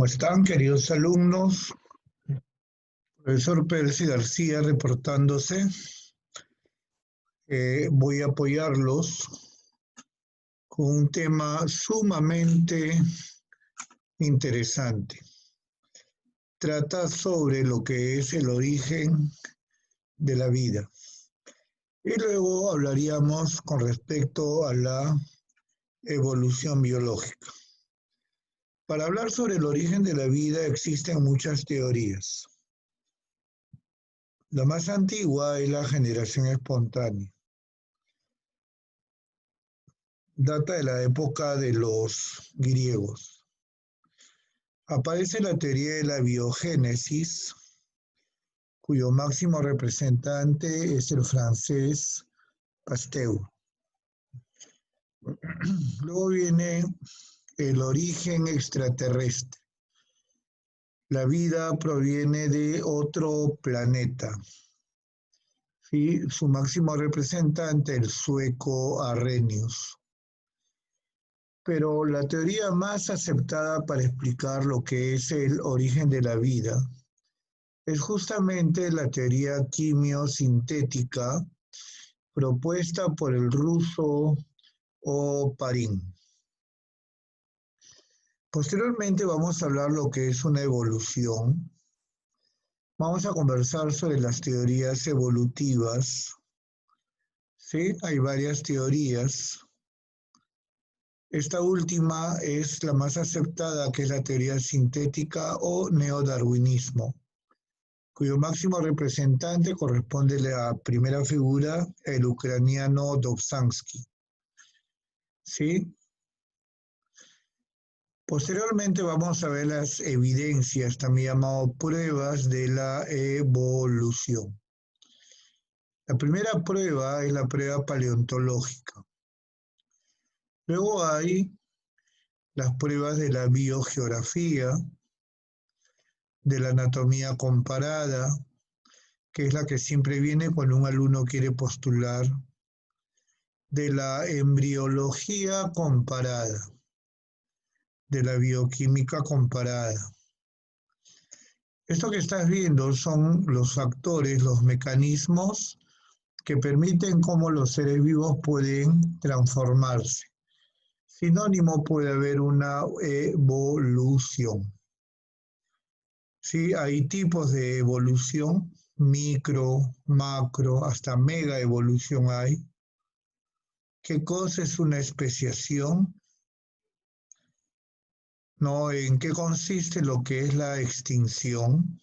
¿Cómo están, queridos alumnos? Profesor Pérez García reportándose. Voy a apoyarlos con un tema sumamente interesante. Trata sobre lo que es el origen de la vida. Y luego hablaríamos con respecto a la evolución biológica. Para hablar sobre el origen de la vida existen muchas teorías. La más antigua es la generación espontánea. Data de la época de los griegos. Aparece la teoría de la biogénesis, cuyo máximo representante es el francés Pasteur. Luego viene el origen extraterrestre. La vida proviene de otro planeta. ¿Sí? Su máximo representante, el sueco Arrhenius. Pero la teoría más aceptada para explicar lo que es el origen de la vida es justamente la teoría quimiosintética propuesta por el ruso Oparin. Posteriormente vamos a hablar lo que es una evolución. Vamos a conversar sobre las teorías evolutivas. ¿Sí? Hay varias teorías. Esta última es la más aceptada, que es la teoría sintética o neodarwinismo, cuyo máximo representante corresponde a la primera figura, el ucraniano Dobzhansky. ¿Sí? Posteriormente vamos a ver las evidencias, también llamado pruebas de la evolución. La primera prueba es la prueba paleontológica. Luego hay las pruebas de la biogeografía, de la anatomía comparada, que es la que siempre viene cuando un alumno quiere postular, de la embriología comparada, de la bioquímica comparada. Esto que estás viendo son los factores, los mecanismos que permiten cómo los seres vivos pueden transformarse. Sinónimo, puede haber una evolución. Sí, hay tipos de evolución, micro, macro, hasta mega evolución hay. ¿Qué cosa es una especiación? ¿No? ¿En qué consiste lo que es la extinción?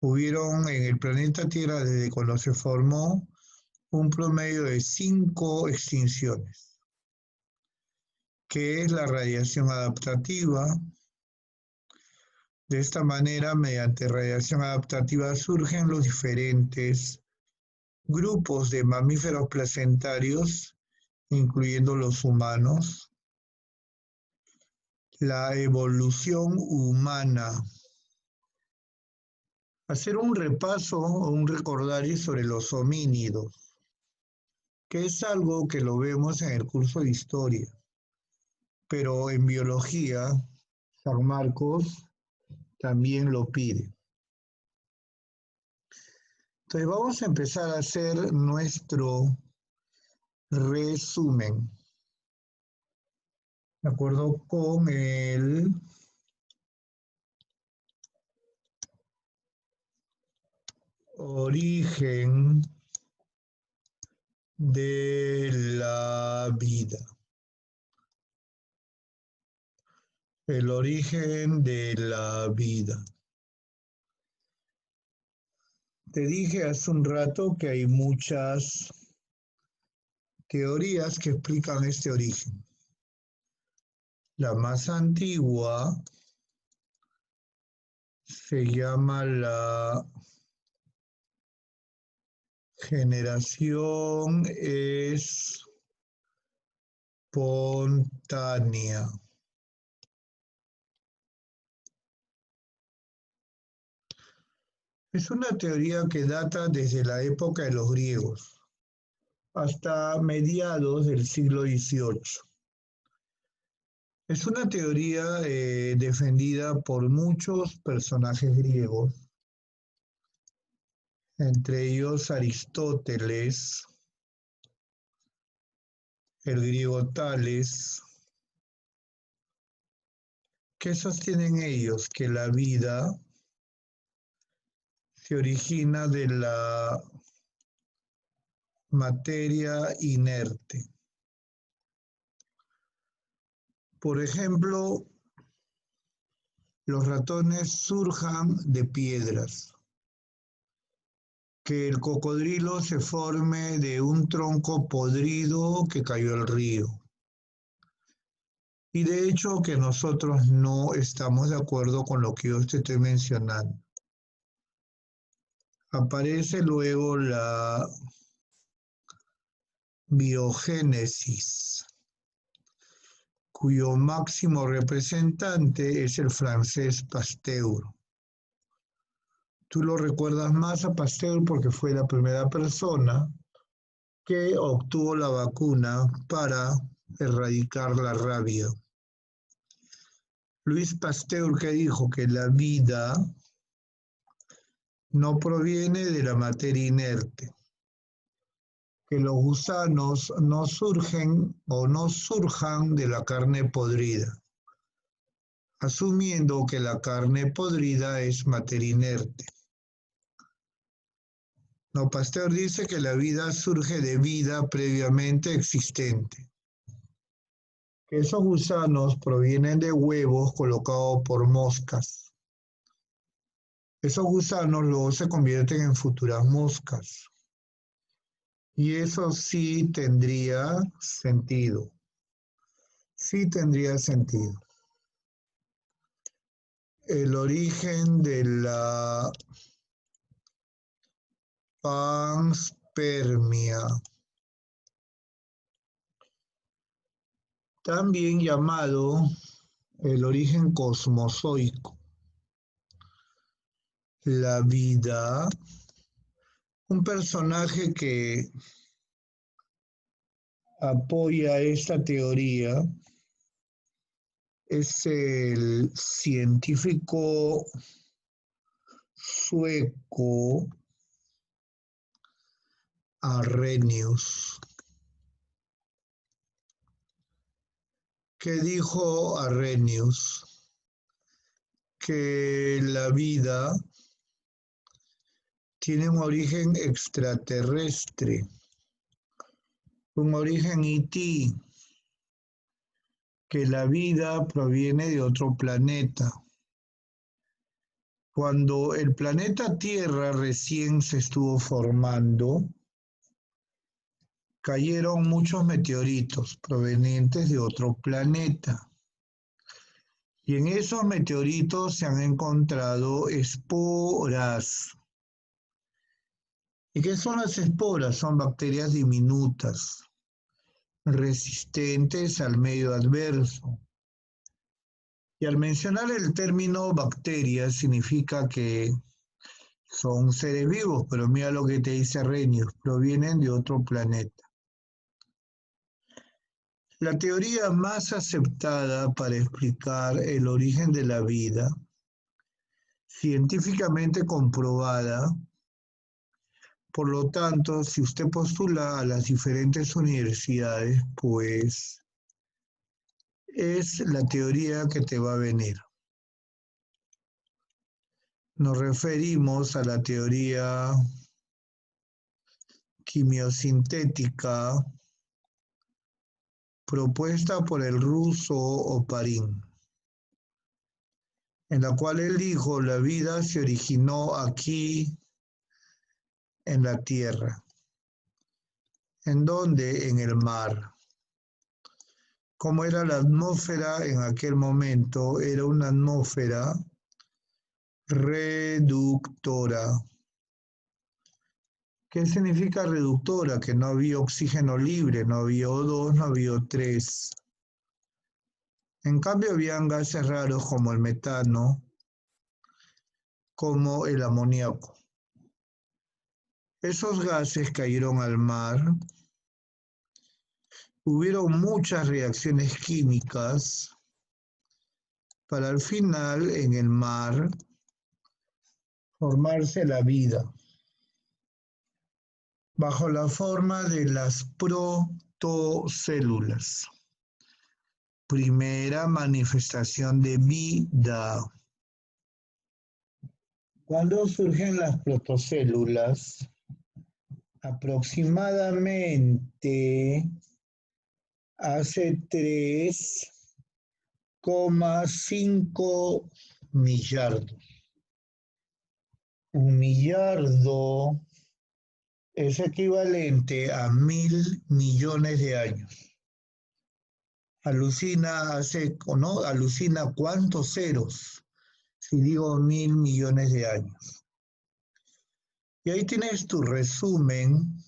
Hubieron en el planeta Tierra, desde cuando se formó, un promedio de 5 extinciones. ¿Qué es la radiación adaptativa? De esta manera, mediante radiación adaptativa surgen los diferentes grupos de mamíferos placentarios, incluyendo los humanos. La evolución humana. Hacer un repaso o un recordario sobre los homínidos, que es algo que lo vemos en el curso de historia, pero en biología, San Marcos también lo pide. Entonces vamos a empezar a hacer nuestro resumen, de acuerdo con el origen de la vida. El origen de la vida. Te dije hace un rato que hay muchas teorías que explican este origen. La más antigua se llama la generación espontánea. Es una teoría que data desde la época de los griegos hasta mediados del siglo XVIII. Es una teoría defendida por muchos personajes griegos, entre ellos Aristóteles, el griego Tales. ¿Qué sostienen ellos? Que la vida se origina de la materia inerte. Por ejemplo, los ratones surjan de piedras, que el cocodrilo se forme de un tronco podrido que cayó al río. Y de hecho que nosotros no estamos de acuerdo con lo que yo te estoy mencionando. Aparece luego la biogénesis, cuyo máximo representante es el francés Pasteur. Tú lo recuerdas más a Pasteur porque fue la primera persona que obtuvo la vacuna para erradicar la rabia. Luis Pasteur, que dijo que la vida no proviene de la materia inerte, que los gusanos no surgen o no surjan de la carne podrida, asumiendo que la carne podrida es materia inerte. No, Pasteur dice que la vida surge de vida previamente existente, que esos gusanos provienen de huevos colocados por moscas. Esos gusanos luego se convierten en futuras moscas. Y eso sí tendría sentido. Sí tendría sentido. El origen de la panspermia, también llamado el origen cosmozoico. La vida, un personaje que apoya esta teoría es el científico sueco Arrhenius. ¿Qué dijo Arrhenius? Que la vida tiene un origen extraterrestre, un origen ET, que la vida proviene de otro planeta. Cuando el planeta Tierra recién se estuvo formando, cayeron muchos meteoritos provenientes de otro planeta. Y en esos meteoritos se han encontrado esporas. ¿Y qué son las esporas? Son bacterias diminutas, resistentes al medio adverso. Y al mencionar el término bacterias significa que son seres vivos, pero mira lo que te dice Arrhenius, provienen de otro planeta. La teoría más aceptada para explicar el origen de la vida, científicamente comprobada, por lo tanto, si usted postula a las diferentes universidades, pues es la teoría que te va a venir. Nos referimos a la teoría quimiosintética propuesta por el ruso Oparin, en la cual él dijo la vida se originó aquí en la Tierra. ¿En dónde? En el mar. ¿Cómo era la atmósfera en aquel momento? Era una atmósfera reductora. ¿Qué significa reductora? Que no había oxígeno libre, no había O2, no había O3. En cambio, habían gases raros como el metano, como el amoníaco. Esos gases cayeron al mar, hubieron muchas reacciones químicas para al final en el mar formarse la vida bajo la forma de las protocélulas. Primera manifestación de vida. Cuando surgen las protocélulas, aproximadamente hace 3,5 millardos. Un millardo es equivalente a 1.000 millones de años. Alucina cuántos ceros si digo 1.000 millones de años. Y ahí tienes tu resumen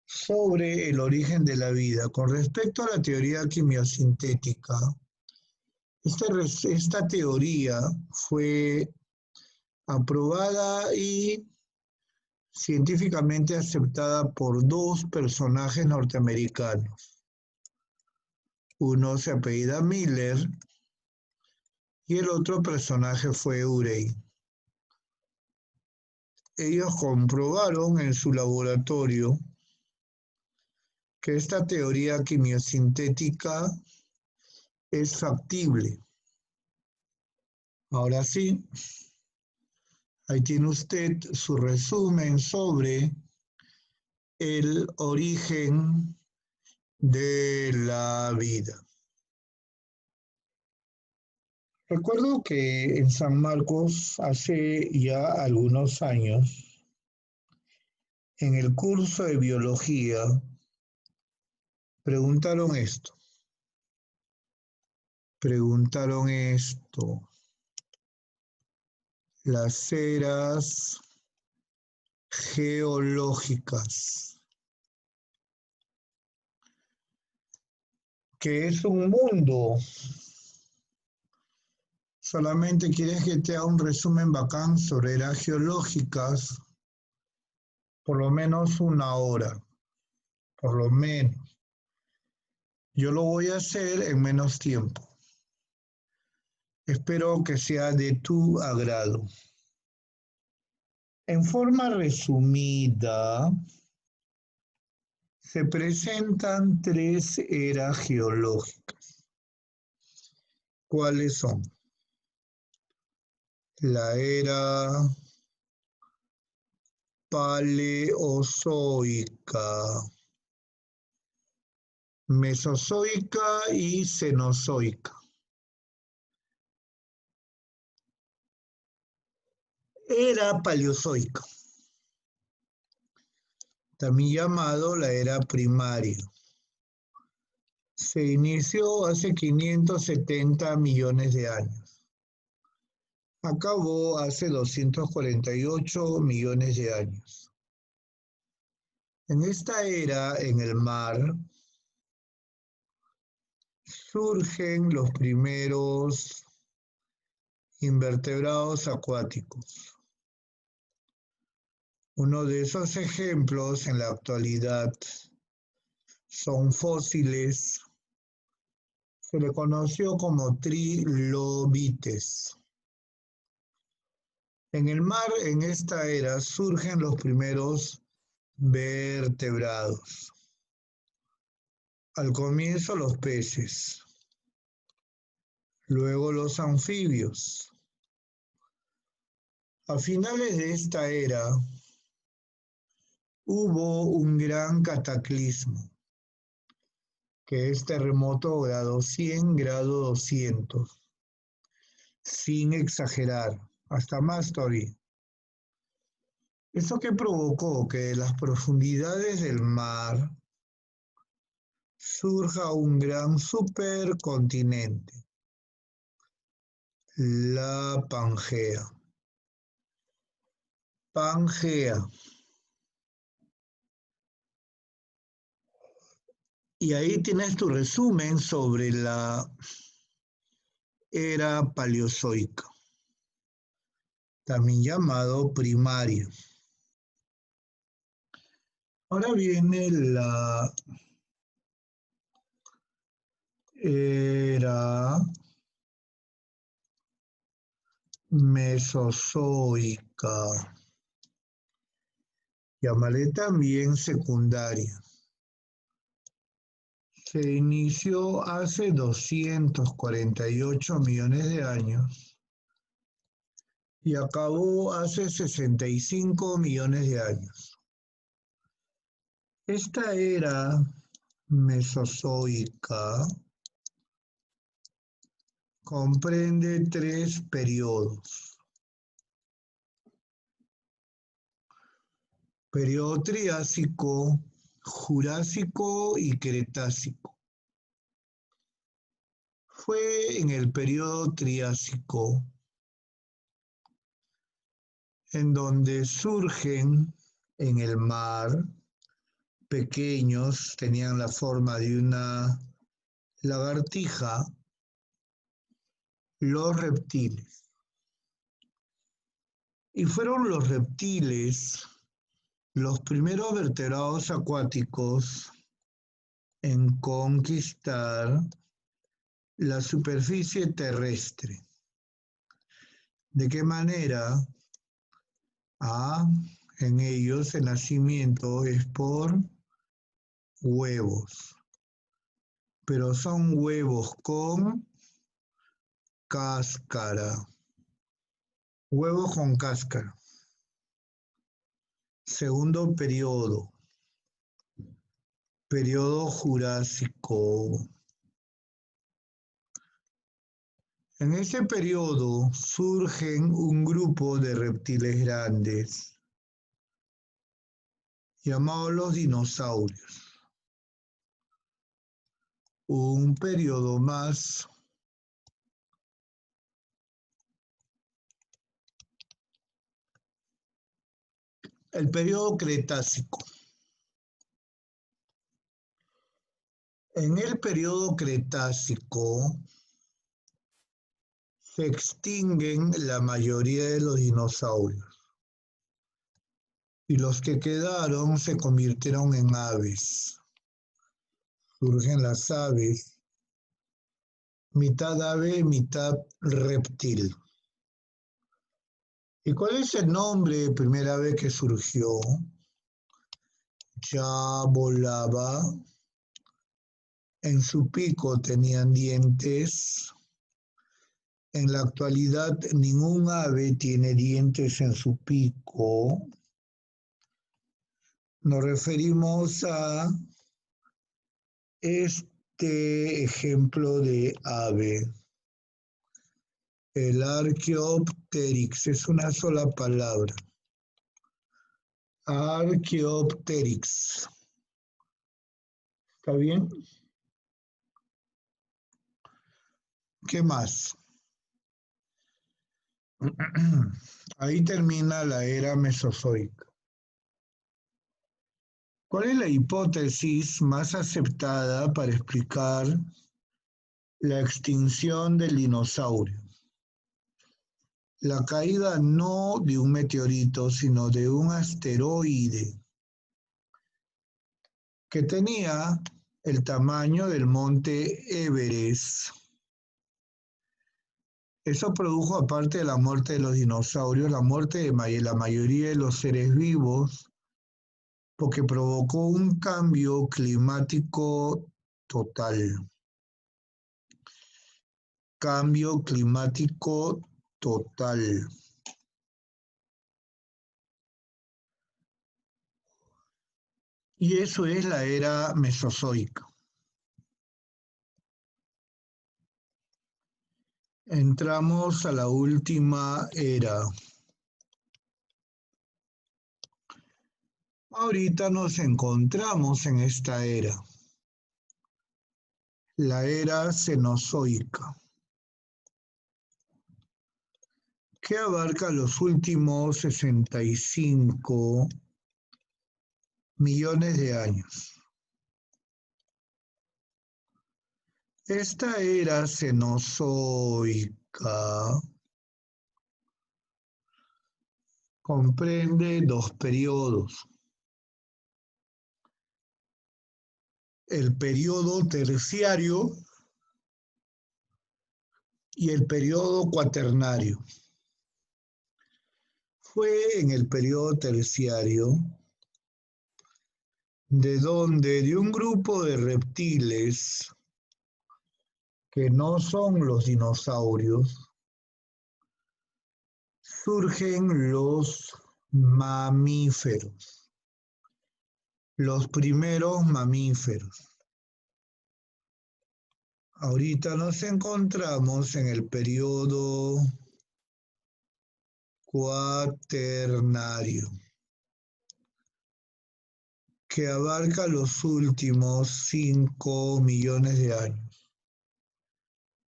sobre el origen de la vida. Con respecto a la teoría quimiosintética, esta teoría fue aprobada y científicamente aceptada por dos personajes norteamericanos. Uno se apellida Miller y el otro personaje fue Urey. Ellos comprobaron en su laboratorio que esta teoría quimiosintética es factible. Ahora sí, ahí tiene usted su resumen sobre el origen de la vida. Recuerdo que en San Marcos, hace ya algunos años, en el curso de biología, preguntaron esto. Las eras geológicas, que es un mundo. Solamente quieres que te haga un resumen bacán sobre eras geológicas, por lo menos 1 hora, por lo menos. Yo lo voy a hacer en menos tiempo. Espero que sea de tu agrado. En forma resumida, se presentan 3 eras geológicas. ¿Cuáles son? La era paleozoica, mesozoica y cenozoica. Era paleozoica, también llamado la era primaria. Se inició hace 570 millones de años. Acabó hace 248 millones de años. En esta era, en el mar, surgen los primeros invertebrados acuáticos. Uno de esos ejemplos en la actualidad son fósiles. Se le conoció como trilobites. En el mar, en esta era, surgen los primeros vertebrados. Al comienzo los peces, luego los anfibios. A finales de esta era hubo un gran cataclismo, que es terremoto grado 100, grado 200, sin exagerar, hasta más todavía. Eso que provocó que de las profundidades del mar surja un gran supercontinente, la Pangea. Pangea. Y ahí tienes tu resumen sobre la era paleozoica, también llamado primario. Ahora viene la era Mesozoica. Llamaré también secundaria. Se inició hace 248 millones de años y acabó hace 65 millones de años. Esta era mesozoica comprende 3 periodos. Periodo Triásico, Jurásico y Cretácico. Fue en el periodo Triásico en donde surgen en el mar pequeños, tenían la forma de una lagartija, los reptiles. Y fueron los reptiles los primeros vertebrados acuáticos en conquistar la superficie terrestre. ¿De qué manera? En ellos el nacimiento es por huevos, pero son huevos con cáscara. Huevos con cáscara. Segundo periodo. Periodo Jurásico. En ese periodo surgen un grupo de reptiles grandes llamados los dinosaurios. Un periodo más. El periodo Cretácico. En el periodo Cretácico se extinguen la mayoría de los dinosaurios y los que quedaron se convirtieron en aves. Surgen las aves, mitad ave, mitad reptil. ¿Y cuál es el nombre de primera vez que surgió? Ya volaba, en su pico tenían dientes. En la actualidad ningún ave tiene dientes en su pico. Nos referimos a este ejemplo de ave. El Archaeopteryx es una sola palabra. Archaeopteryx. ¿Está bien? ¿Qué más? Ahí termina la era mesozoica. ¿Cuál es la hipótesis más aceptada para explicar la extinción del dinosaurio? La caída no de un meteorito, sino de un asteroide que tenía el tamaño del monte Everest. Eso produjo, aparte de la muerte de los dinosaurios, la muerte de la mayoría de los seres vivos, porque provocó un cambio climático total. Cambio climático total. Y eso es la era mesozoica. Entramos a la última era. Ahorita nos encontramos en esta era, la era cenozoica, que abarca los últimos 65 millones de años. Esta era cenozoica comprende 2 periodos. El periodo terciario y el periodo cuaternario. Fue en el periodo terciario, de un grupo de reptiles que no son los dinosaurios, surgen los mamíferos, los primeros mamíferos. Ahorita nos encontramos en el periodo cuaternario, que abarca los últimos 5 millones de años,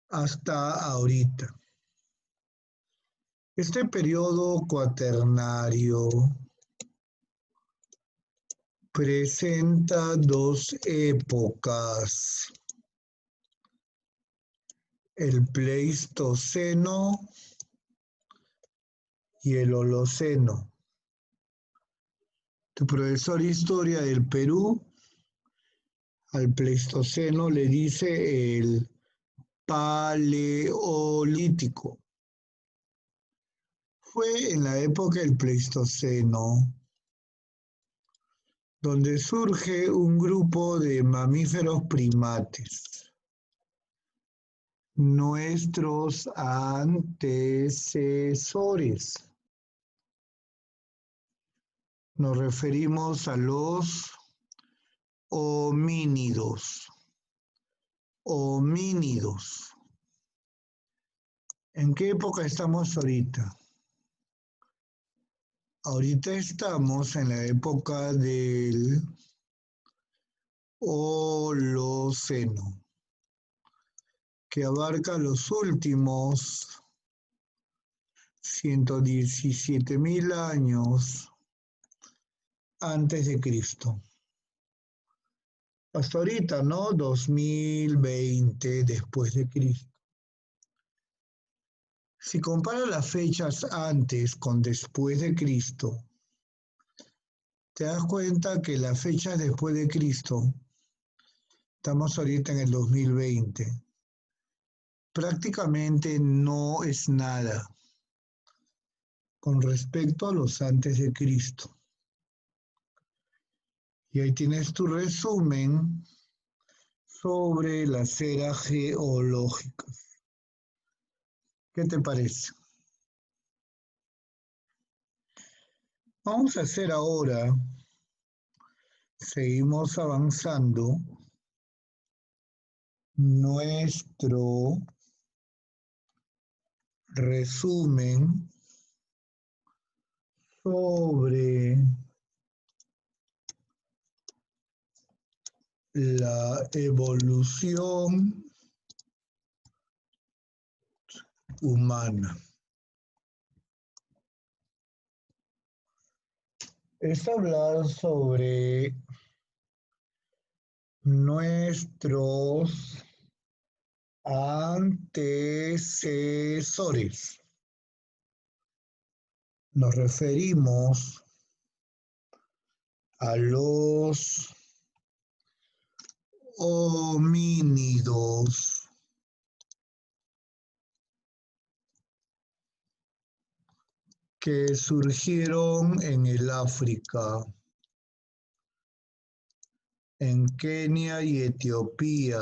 hasta ahorita. Este periodo cuaternario presenta dos épocas, el Pleistoceno y el Holoceno. Tu profesor de historia del Perú al Pleistoceno le dice el Paleolítico. Fue en la época del Pleistoceno donde surge un grupo de mamíferos primates, nuestros antecesores. Nos referimos a los homínidos. Homínidos. ¿En qué época estamos ahorita? Ahorita estamos en la época del Holoceno, que abarca los últimos 117.000 años antes de Cristo. Hasta ahorita, ¿no? 2020 después de Cristo. Si compara las fechas antes con después de Cristo, te das cuenta que las fechas después de Cristo, estamos ahorita en el 2020, prácticamente no es nada con respecto a los antes de Cristo. Y ahí tienes tu resumen sobre las eras geológicas. ¿Qué te parece? Vamos a hacer ahora, seguimos avanzando, nuestro resumen sobre la evolución humana. Es hablar sobre nuestros antecesores. Nos referimos a los homínidos. Que surgieron en el África, en Kenia y Etiopía,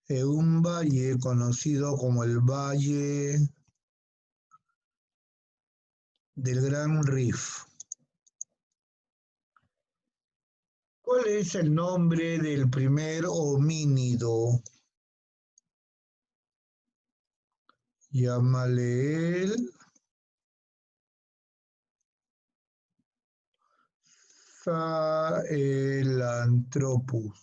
en un valle conocido como el Valle del Gran Rif. ¿Cuál es el nombre del primer homínido? Llámale el Sahelanthropus,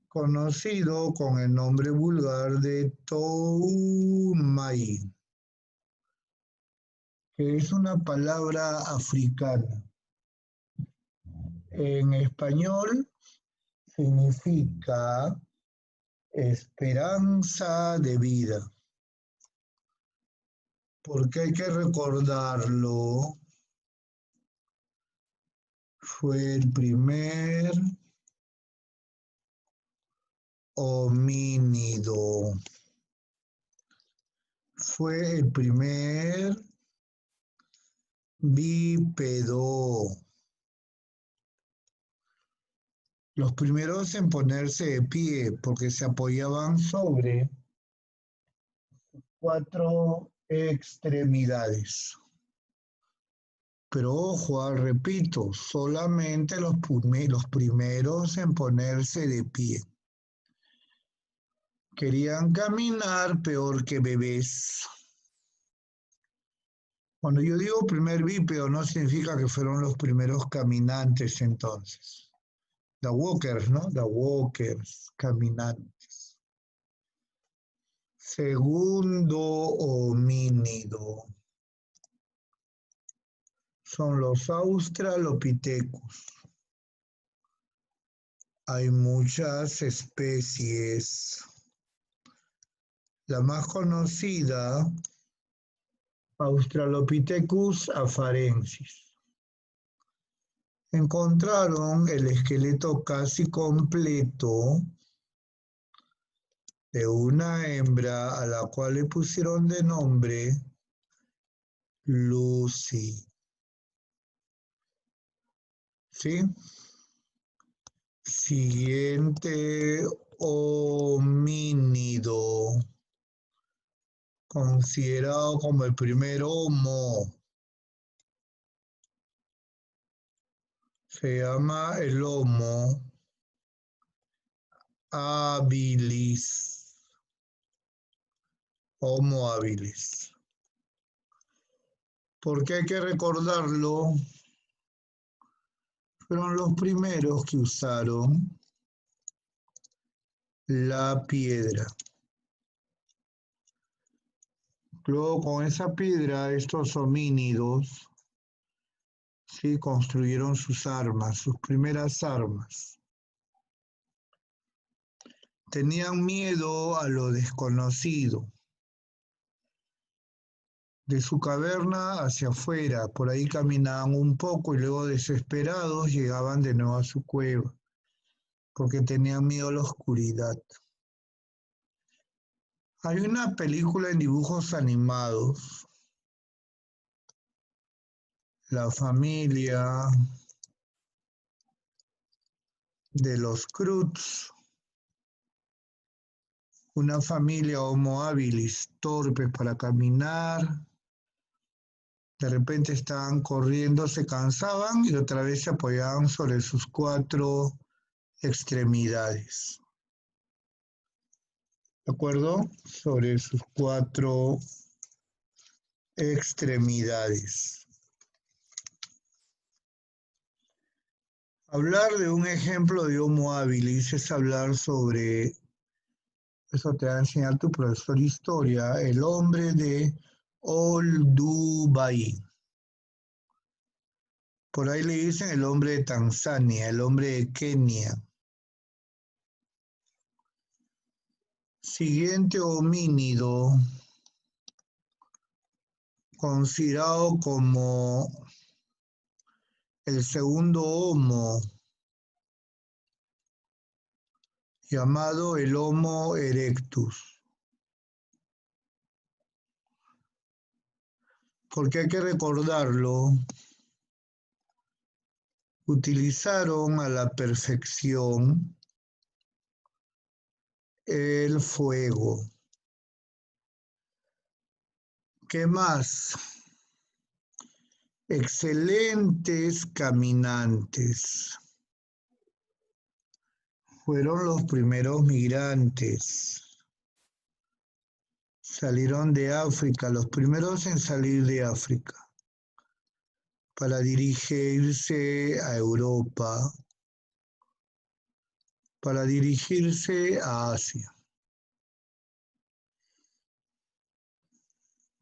conocido con el nombre vulgar de Toumai, que es una palabra africana. En español significa esperanza de vida, porque hay que recordarlo, fue el primer homínido. fue el primer bípedo. Los primeros en ponerse de pie porque se apoyaban sobre 4 extremidades. Pero ojo, repito, solamente los primeros en ponerse de pie. Querían caminar peor que bebés. Cuando yo digo primer bípedo, no significa que fueron los primeros caminantes entonces. The walkers, ¿no? The walkers, caminantes. Segundo homínido. Son los Australopithecus. Hay muchas especies. La más conocida, Australopithecus afarensis. Encontraron el esqueleto casi completo de una hembra a la cual le pusieron de nombre Lucy. ¿Sí? Siguiente homínido, considerado como el primer Homo, se llama el Homo habilis. Homo habilis. Porque hay que recordarlo, fueron los primeros que usaron la piedra. Luego con esa piedra estos homínidos sí construyeron sus armas, sus primeras armas. Tenían miedo a lo desconocido. De su caverna hacia afuera, por ahí caminaban un poco y luego desesperados llegaban de nuevo a su cueva, porque tenían miedo a la oscuridad. Hay una película en dibujos animados, La familia de los Croods, una familia Homo habilis, torpes para caminar, de repente estaban corriendo, se cansaban y otra vez se apoyaban sobre sus 4 extremidades. ¿De acuerdo? Sobre sus 4 extremidades. Hablar de un ejemplo de Homo habilis es hablar sobre, eso te va a enseñar tu profesor de historia, el hombre de Olduvai. Por ahí le dicen el hombre de Tanzania, el hombre de Kenia. Siguiente homínido, considerado como el segundo Homo, llamado el Homo erectus. Porque hay que recordarlo, utilizaron a la perfección el fuego. ¿Qué más? Excelentes caminantes. Fueron los primeros migrantes. Salieron de África, los primeros en salir de África, para dirigirse a Europa, para dirigirse a Asia.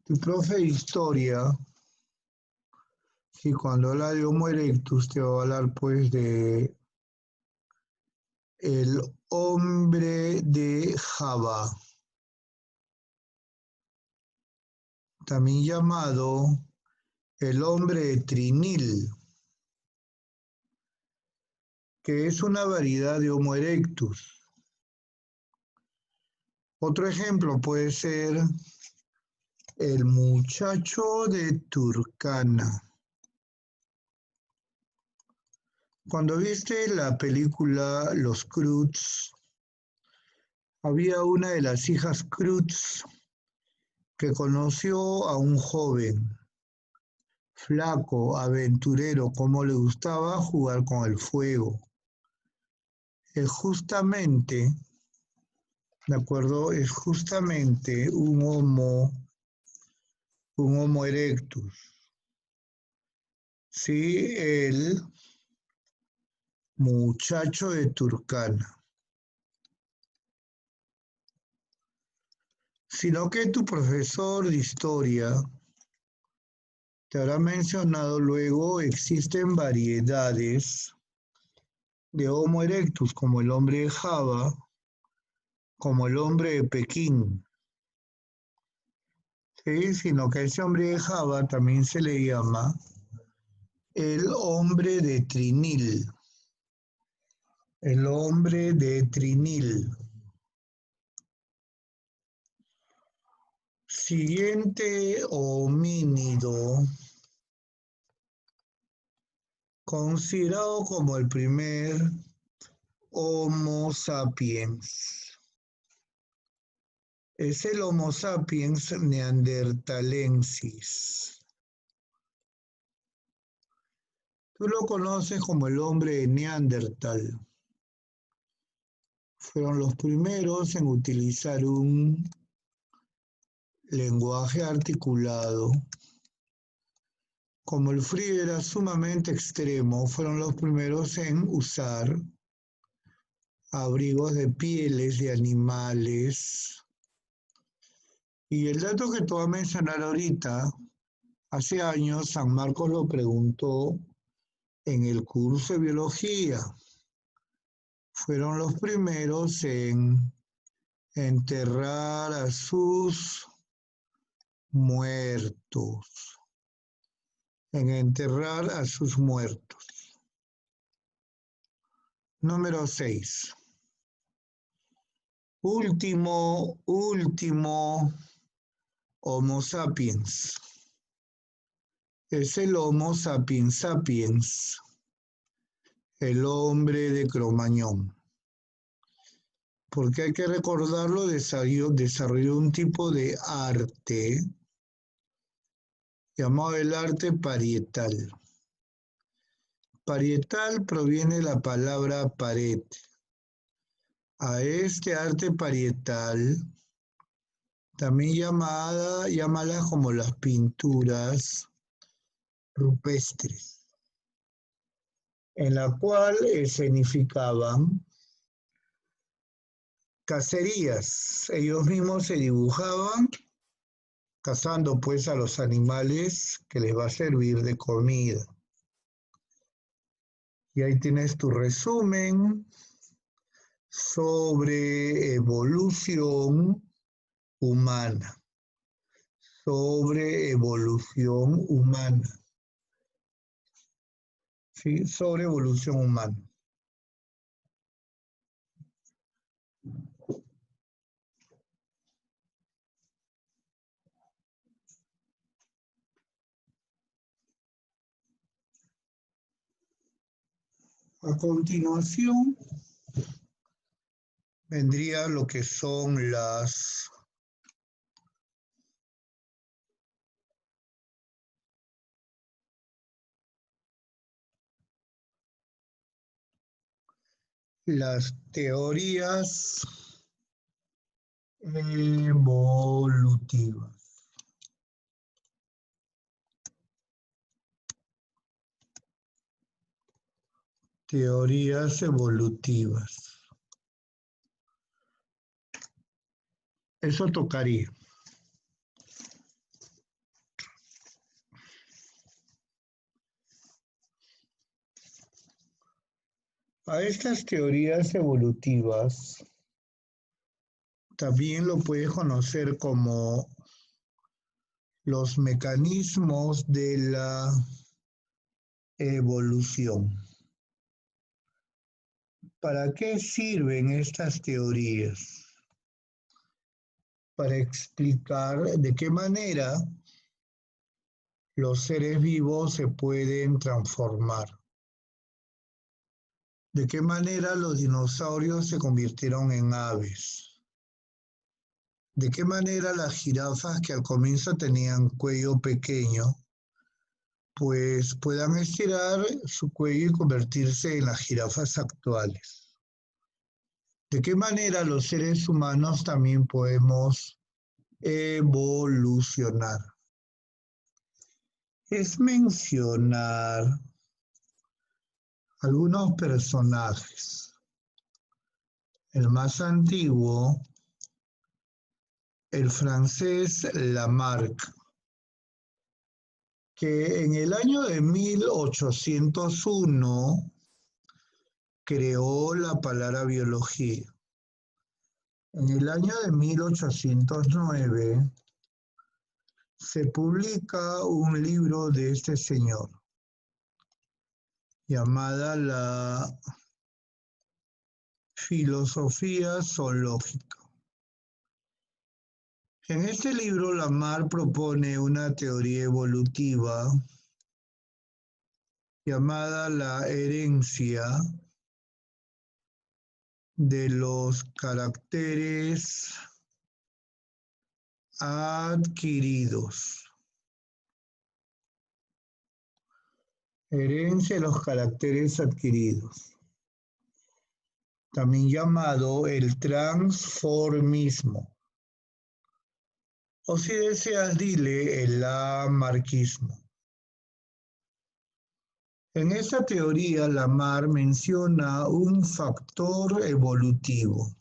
Tu profe de historia, sí, cuando habla de Homo erectus, te va a hablar pues de el hombre de Java, también llamado el hombre de Trinil, que es una variedad de Homo erectus. Otro ejemplo puede ser El muchacho de Turkana. Cuando viste la película Los Croods, había una de las hijas Croods que conoció a un joven, flaco, aventurero, como le gustaba jugar con el fuego. Es justamente, ¿de acuerdo? Es justamente un homo erectus. Sí, el muchacho de Turkana. Sino que tu profesor de historia te habrá mencionado luego, existen variedades de Homo erectus, como el hombre de Java, como el hombre de Pekín. ¿Sí? Sino que a ese hombre de Java también se le llama el hombre de Trinil. El hombre de Trinil. Siguiente homínido, considerado como el primer Homo sapiens. Es el Homo sapiens neanderthalensis. Tú lo conoces como el hombre de Neandertal. Fueron los primeros en utilizar un lenguaje articulado. Como el frío era sumamente extremo, fueron los primeros en usar abrigos de pieles de animales. Y el dato que te voy a mencionar ahorita, hace años San Marcos lo preguntó en el curso de biología. Fueron los primeros en enterrar a sus muertos. En enterrar a sus muertos. Número 6. Último Homo sapiens. Es el Homo sapiens sapiens, el hombre de Cromañón. Porque hay que recordarlo, desarrolló un tipo de arte llamado el arte parietal. Parietal proviene de la palabra pared. A este arte parietal, también llámala como las pinturas rupestres, en la cual escenificaban cacerías. Ellos mismos se dibujaban cazando pues a los animales que les va a servir de comida. Y ahí tienes tu resumen sobre evolución humana. Sobre evolución humana. ¿Sí? Sobre evolución humana. A continuación vendría lo que son las teorías evolutivas. Teorías evolutivas. Eso tocaría. A estas teorías evolutivas también lo puedes conocer como los mecanismos de la evolución. ¿Para qué sirven estas teorías? para explicar de qué manera los seres vivos se pueden transformar. ¿De qué manera los dinosaurios se convirtieron en aves? ¿De qué manera las jirafas que al comienzo tenían cuello pequeño, pues puedan estirar su cuello y convertirse en las jirafas actuales? ¿De qué manera los seres humanos también podemos evolucionar? Es mencionar algunos personajes. El más antiguo, el francés Lamarck, que en el año de 1801 creó la palabra biología. En el año de 1809 se publica un libro de este señor llamada La Filosofía Zoológica. En este libro Lamarck propone una teoría evolutiva llamada la herencia de los caracteres adquiridos. Herencia de los caracteres adquiridos. También llamado el transformismo. O si deseas, dile el lamarquismo. En esta teoría, Lamarck menciona un factor evolutivo.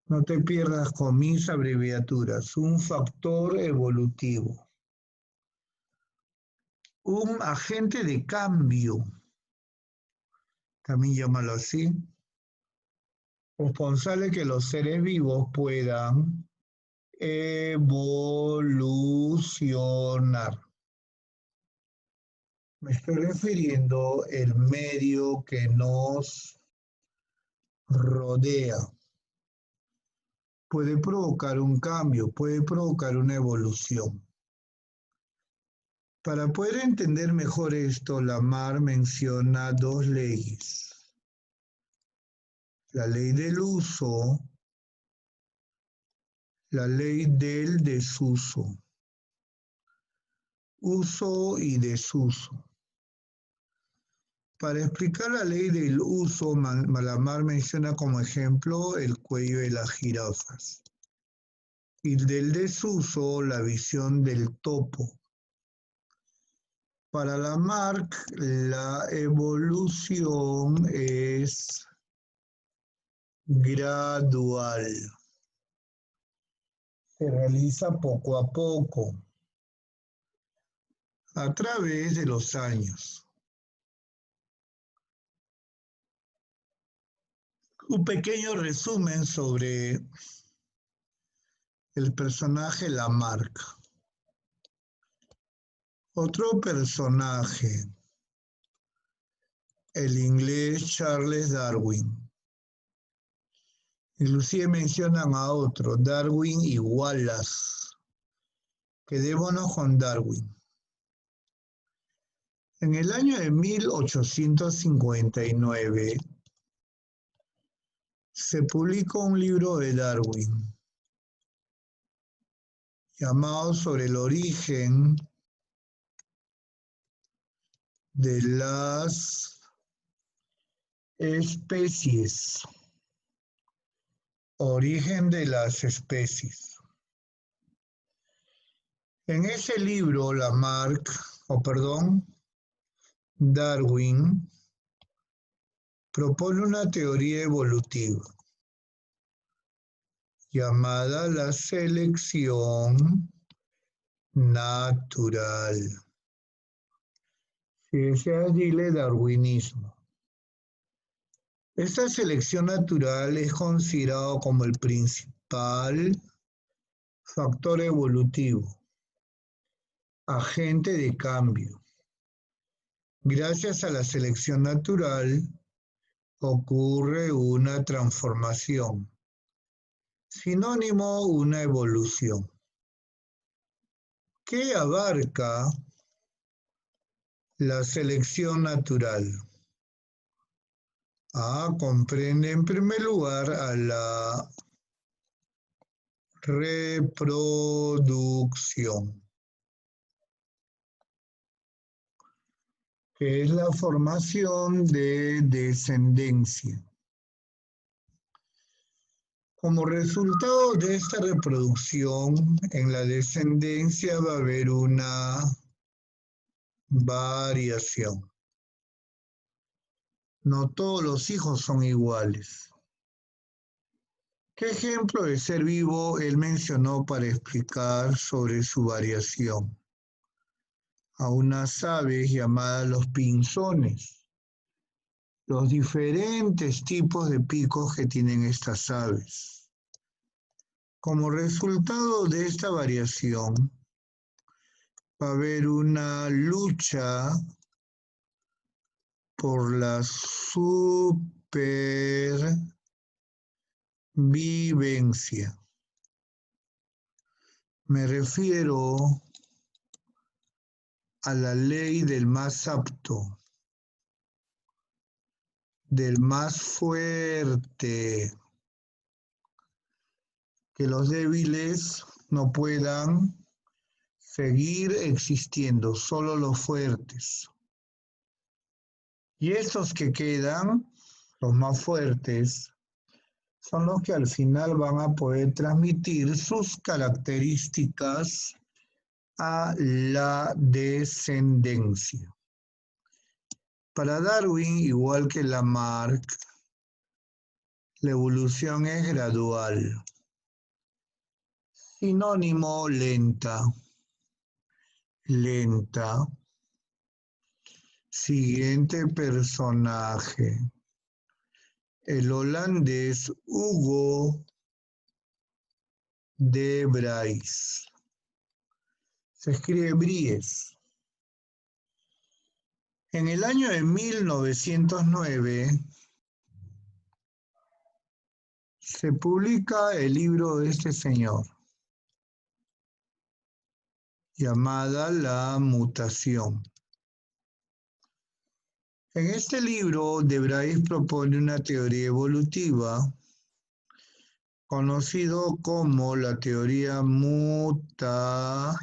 No te pierdas con mis abreviaturas. Un factor evolutivo. Un agente de cambio, también llámalo así, responsable que los seres vivos puedan evolucionar. Me estoy refiriendo al medio que nos rodea. Puede provocar un cambio, puede provocar una evolución. Para poder entender mejor esto, Lamarck menciona dos leyes. La ley del uso, la ley del desuso. Uso y desuso. Para explicar la ley del uso, Lamarck menciona como ejemplo el cuello de las jirafas. Y del desuso, la visión del topo. Para Lamarck, la evolución es gradual. Se realiza poco a poco, a través de los años. Un pequeño resumen sobre el personaje Lamarck. Otro personaje, el inglés Charles Darwin. Inclusive mencionan a otro, Darwin y Wallace. Quedémonos con Darwin. En el año de 1859 se publicó un libro de Darwin llamado Sobre el origen de las especies. Origen de las especies. En ese libro, Darwin propone una teoría evolutiva llamada la selección natural. Si deseas, dile darwinismo. Esta selección natural es considerado como el principal factor evolutivo, agente de cambio. Gracias a la selección natural ocurre una transformación. Sinónimo, una evolución. ¿Qué abarca la selección natural? Comprende en primer lugar a la reproducción, que es la formación de descendencia. Como resultado de esta reproducción, en la descendencia va a haber una variación. No todos los hijos son iguales. ¿Qué ejemplo de ser vivo él mencionó para explicar sobre su variación? A unas aves llamadas los pinzones, los diferentes tipos de picos que tienen estas aves. Como resultado de esta variación, va a haber una lucha por la supervivencia. Me refiero a la ley del más apto, del más fuerte, que los débiles no puedan seguir existiendo, solo los fuertes. Y estos que quedan, los más fuertes, son los que al final van a poder transmitir sus características a la descendencia. Para Darwin, igual que Lamarck, la evolución es gradual. Sinónimo, lenta. Lenta. Siguiente personaje. El holandés Hugo de Vries. Se escribe Bries. En el año de 1909 se publica el libro de este señor, llamada La mutación. En este libro, de Vries propone una teoría evolutiva conocido como la teoría mutacionista.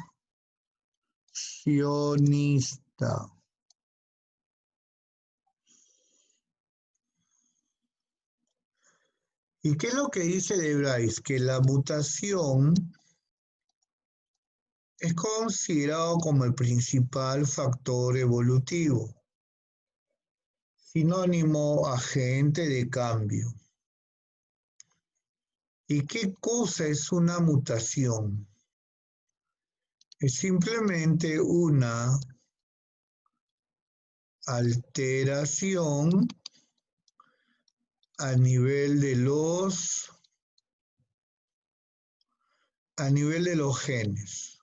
¿Y qué es lo que dice de Vries? Que la mutación es considerado como el principal factor evolutivo, sinónimo agente de cambio. ¿Y qué cosa es una mutación? Es simplemente una alteración a nivel de los genes.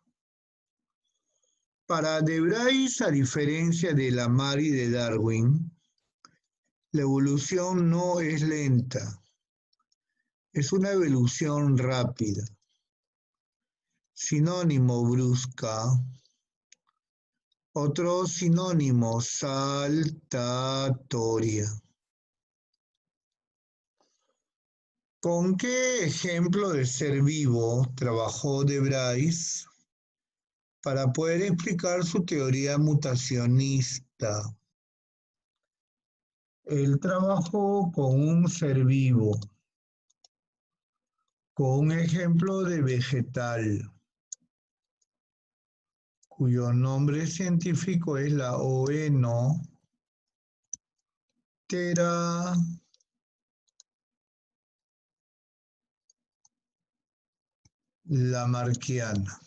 Para de Vries, a diferencia de Lamarck y de Darwin, la evolución no es lenta, es una evolución rápida. Sinónimo, brusca. Otro sinónimo, saltatoria. ¿Con qué ejemplo de ser vivo trabajó de Vries para poder explicar su teoría mutacionista? Él trabajó con un ser vivo, con un ejemplo de vegetal, cuyo nombre científico es la Oenotera lamarckiana.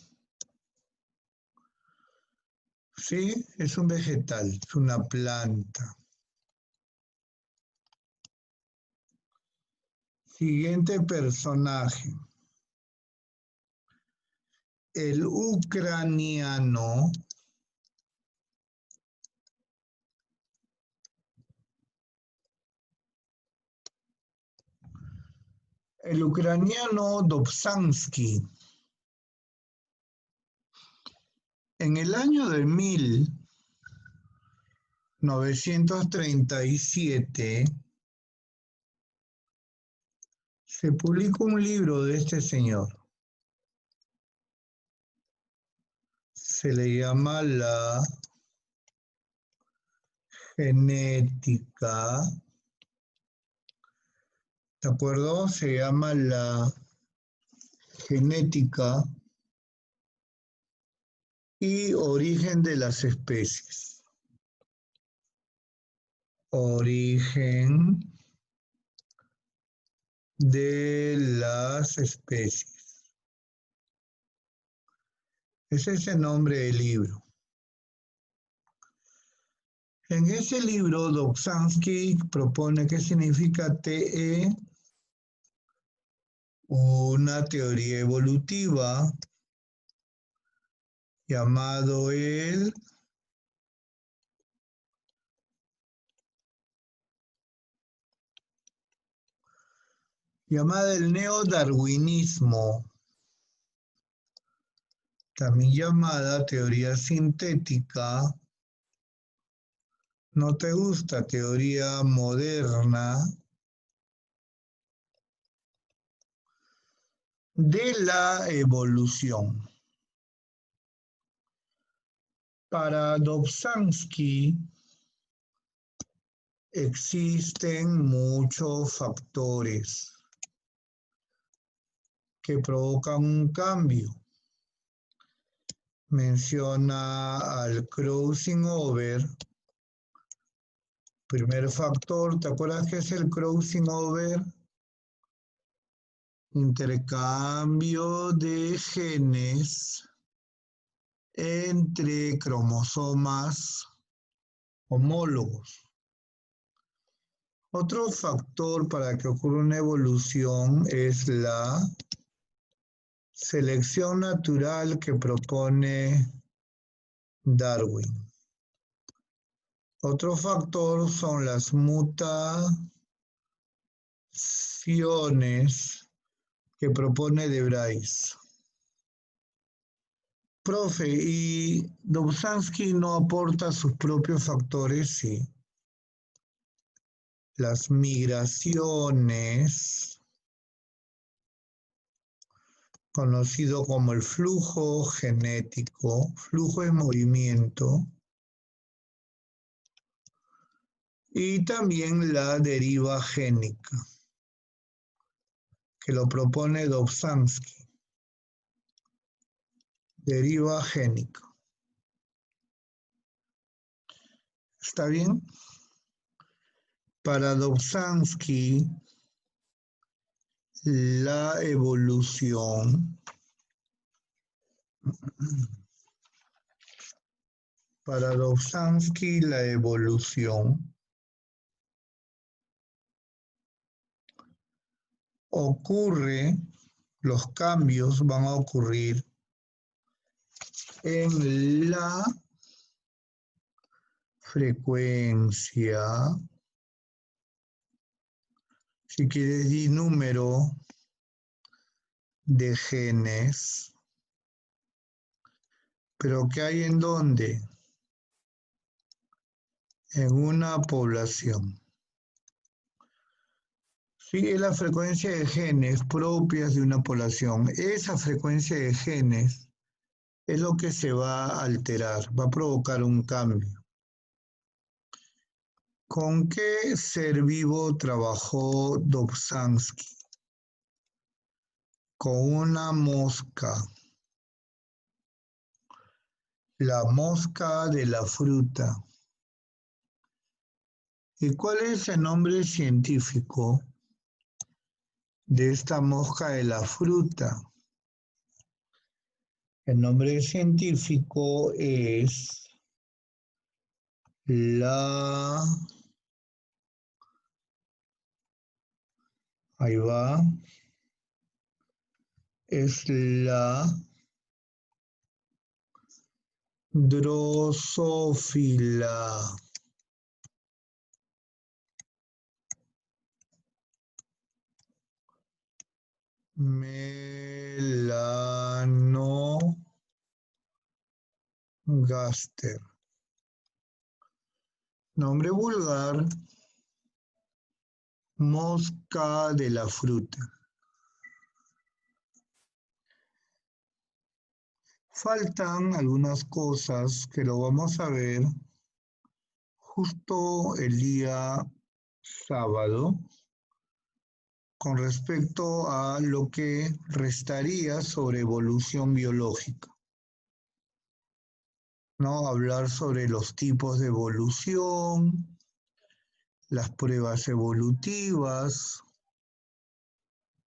Sí, es un vegetal, es una planta. Siguiente personaje. El ucraniano El ucraniano Dobzhansky, en el año de 1937, se publicó un libro de este señor. Se le llama La genética, ¿de acuerdo? Se llama La genética y origen de las especies. Origen de las especies. Ese es el nombre del libro. En ese libro, Dobzhansky propone que significa TE, una teoría evolutiva llamado el neodarwinismo, también llamada teoría sintética. ¿No te gusta teoría moderna de la evolución? Para Dobzhansky existen muchos factores que provocan un cambio. Menciona al crossing over. Primer factor, ¿te acuerdas qué es el crossing over? Intercambio de genes entre cromosomas homólogos. Otro factor para que ocurra una evolución es la selección natural que propone Darwin. Otro factor son las mutaciones que propone De Vries. Profe, ¿y Dobzhansky no aporta sus propios factores? Sí. Las migraciones, conocido como el flujo genético, flujo de movimiento, y también la deriva génica, que lo propone Dobzhansky. Deriva génica. ¿Está bien? Para Dobzhansky, la evolución, ocurre, los cambios van a ocurrir en la frecuencia, si quieres di número de genes, pero ¿qué hay en dónde? En una población. Sí, es la frecuencia de genes propias de una población. Esa frecuencia de genes es lo que se va a alterar, va a provocar un cambio. ¿Con qué ser vivo trabajó Dobzhansky? Con una mosca. La mosca de la fruta. ¿Y cuál es el nombre científico de esta mosca de la fruta? El nombre científico es ahí va, es la drosófila. Melanogaster. Nombre vulgar, mosca de la fruta. Faltan algunas cosas que lo vamos a ver justo el día sábado con respecto a lo que restaría sobre evolución biológica, ¿no? Hablar sobre los tipos de evolución, las pruebas evolutivas,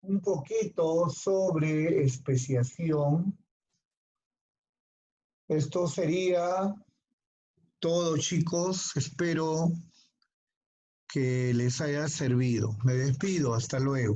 un poquito sobre especiación. Esto sería todo, chicos. Espero que les haya servido. Me despido. Hasta luego.